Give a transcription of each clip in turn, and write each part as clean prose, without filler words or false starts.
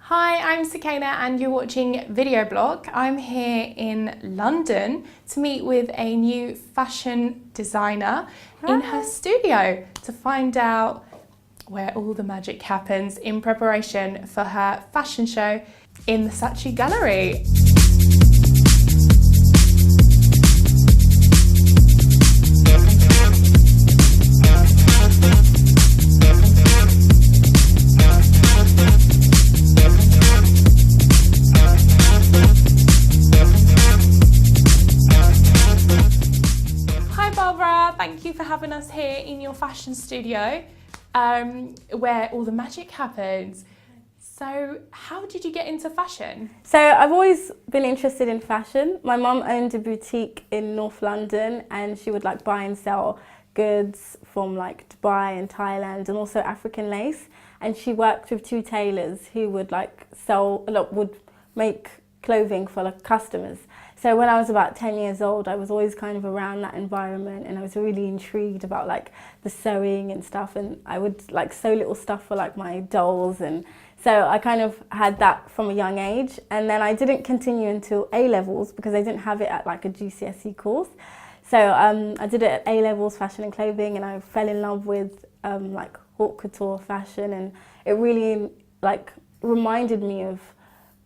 Hi, I'm Sukaina and you're watching Videoblogg. I'm here in London to meet with a new fashion designer in her studio to find out where all the magic happens in preparation for her fashion show in the Saatchi Gallery. Thank you for having us here in your fashion studio where all the magic happens. So how did you get into fashion? So I've always been interested in fashion. My mum owned a boutique in North London and she would buy and sell goods from Dubai and Thailand and also African lace. And she worked with two tailors who would would make clothing for customers. So when I was about 10 years old, I was always kind of around that environment and I was really intrigued about the sewing and stuff, and I would sew little stuff for my dolls, and so I kind of had that from a young age. And then I didn't continue until A-levels because I didn't have it at a GCSE course. So I did it at A-levels, fashion and clothing, and I fell in love with haute couture fashion, and it really reminded me of,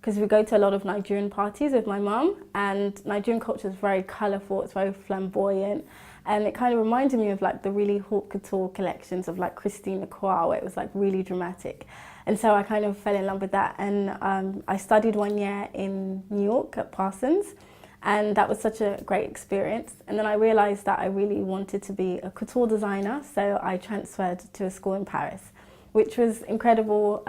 because we go to a lot of Nigerian parties with my mum, and Nigerian culture is very colourful, it's very flamboyant, and it kind of reminded me of the really haute couture collections of Christine Lacroix, where it was really dramatic. And so I kind of fell in love with that, and I studied 1 year in New York at Parsons, and that was such a great experience. And then I realised that I really wanted to be a couture designer, so I transferred to a school in Paris, which was incredible.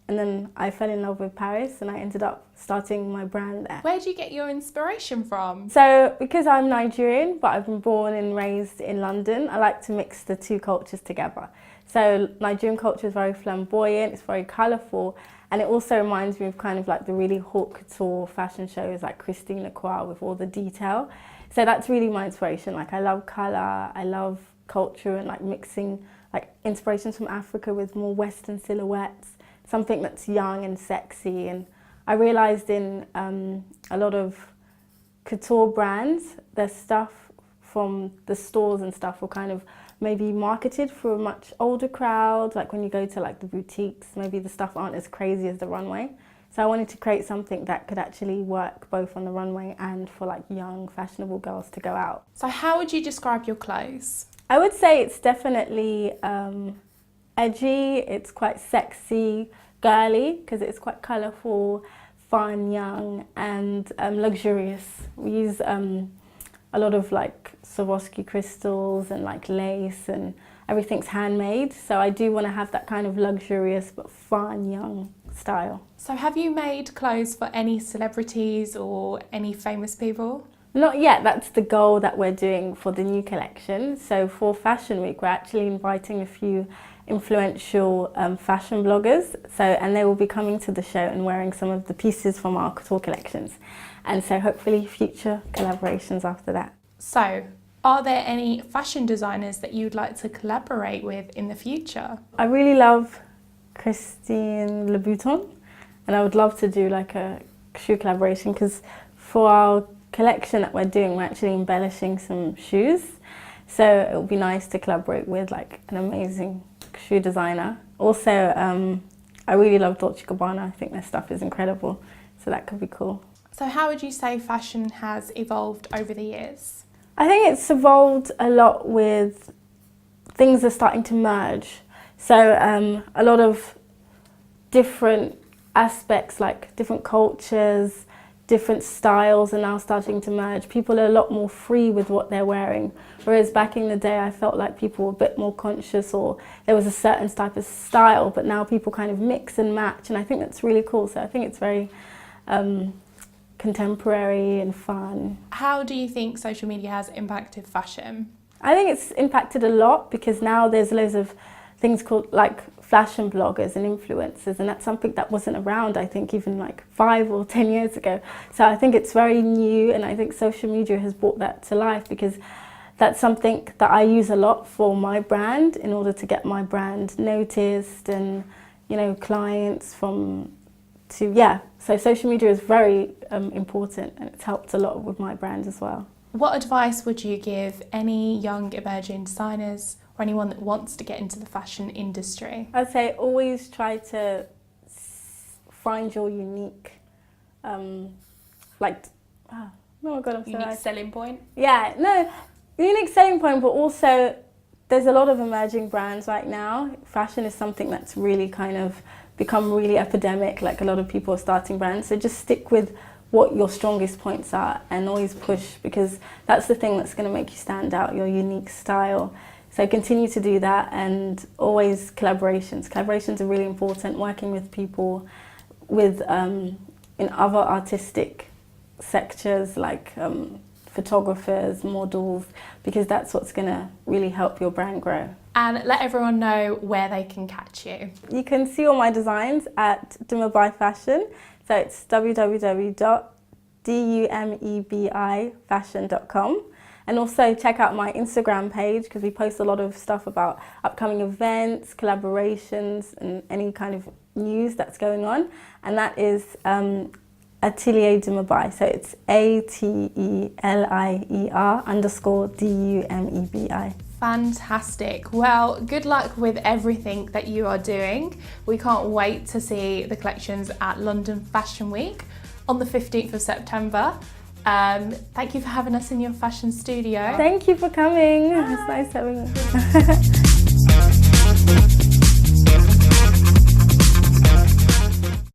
And then I fell in love with Paris and I ended up starting my brand there. Where do you get your inspiration from? So because I'm Nigerian, but I've been born and raised in London, I like to mix the two cultures together. So Nigerian culture is very flamboyant, it's very colourful, and it also reminds me of kind of the really haute couture fashion shows like Christine Lacroix with all the detail. So that's really my inspiration. I love colour, I love culture, and mixing inspirations from Africa with more Western silhouettes. Something that's young and sexy. And I realised in a lot of couture brands, their stuff from the stores and stuff were kind of maybe marketed for a much older crowd. When you go to the boutiques, maybe the stuff aren't as crazy as the runway. So I wanted to create something that could actually work both on the runway and for young, fashionable girls to go out. So how would you describe your clothes? I would say it's definitely edgy, it's quite sexy, girly, because it's quite colourful, fun, young, and luxurious. We use a lot of Swarovski crystals and lace, and everything's handmade. So I do want to have that kind of luxurious but fun, young style. So have you made clothes for any celebrities or any famous people? Not yet, that's the goal that we're doing for the new collection. So for Fashion Week, we're actually inviting a few influential fashion bloggers, and they will be coming to the show and wearing some of the pieces from our couture collections, and so hopefully future collaborations after that. So are there any fashion designers that you'd like to collaborate with in the future? I really love Christine Louboutin, and I would love to do a shoe collaboration, because for our collection that we're doing, we're actually embellishing some shoes, so it would be nice to collaborate with an amazing shoe designer. Also, I really love Dolce & Gabbana. I think their stuff is incredible, so that could be cool. So how would you say fashion has evolved over the years? I think it's evolved a lot with things are starting to merge. So a lot of different aspects, different cultures, different styles are now starting to merge. People are a lot more free with what they're wearing, whereas back in the day I felt like people were a bit more conscious, or there was a certain type of style, but now people kind of mix and match, and I think that's really cool. So I think it's very contemporary and fun. How do you think social media has impacted fashion? I think it's impacted a lot, because now there's loads of things called fashion bloggers and influencers, and that's something that wasn't around, I think, even 5 or 10 years ago. So I think it's very new, and I think social media has brought that to life, because that's something that I use a lot for my brand in order to get my brand noticed, and clients from so social media is very important, and it's helped a lot with my brand as well. What advice would you give any young emerging designers or anyone that wants to get into the fashion industry? I'd say always try to find your unique, Unique selling point? Yeah, no, unique selling point, but also there's a lot of emerging brands right now. Fashion is something that's really kind of become really epidemic, like a lot of people are starting brands. So just stick with what your strongest points are and always push, because that's the thing that's going to make you stand out, your unique style. So continue to do that, and always collaborations. Collaborations are really important, working with people with in other artistic sectors like photographers, models, because that's what's going to really help your brand grow. And let everyone know where they can catch you. You can see all my designs at Dumebi Fashion. So it's www.dumebifashion.com. And also check out my Instagram page, because we post a lot of stuff about upcoming events, collaborations, and any kind of news that's going on. And that is Atelier Dumebi. So it's ATELIER_DUMEBI. Fantastic. Well, good luck with everything that you are doing. We can't wait to see the collections at London Fashion Week on the 15th of September. Thank you for having us in your fashion studio. Thank you for coming. Bye. It's nice having you.